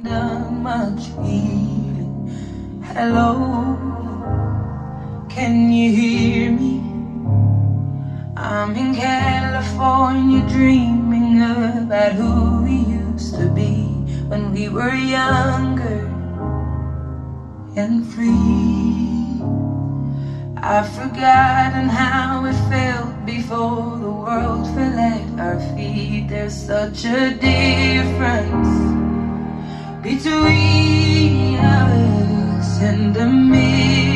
done much healing. Hello, can you hear me? I'm in California dreaming about who we used to be when we were younger and free. I've forgotten how it felt before the world fell at our feet. There's such a difference between us and a million.